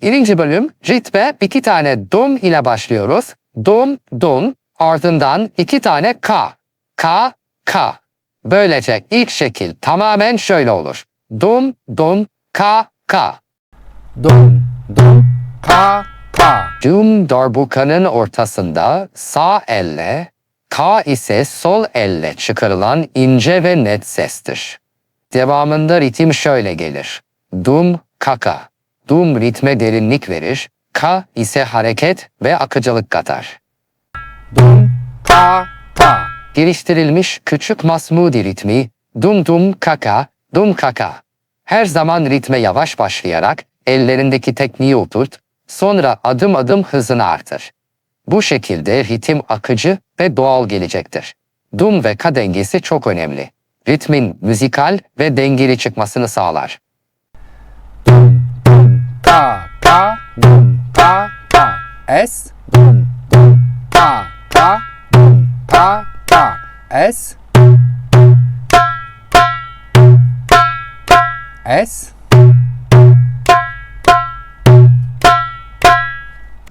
Birinci bölüm ritme 2 tane dum ile başlıyoruz. Dum, dum, ardından 2 tane ka. Ka, ka. Böylece ilk şekil tamamen şöyle olur. Dum, dum, ka, ka. Dum, dum, ka, ka. Dum darbukanın ortasında sağ elle, ka ise sol elle çıkarılan ince ve net sestir. Devamında ritim şöyle gelir. Dum, kaka. Dum ritme derinlik verir, ka ise hareket ve akıcılık katar. Dum, ka, ka. Geliştirilmiş küçük masmudi ritmi dum dum kaka, dum kaka. Her zaman ritme yavaş başlayarak ellerindeki tekniği oturt, sonra adım adım hızını artır. Bu şekilde ritim akıcı ve doğal gelecektir. Dum ve ka dengesi çok önemli. Ritmin müzikal ve dengeli çıkmasını sağlar. Dum, dum, ka, ka. Dum, ka, ka. Es, dum, dum, ka, ka. Dum, ka, ka. Es. Es.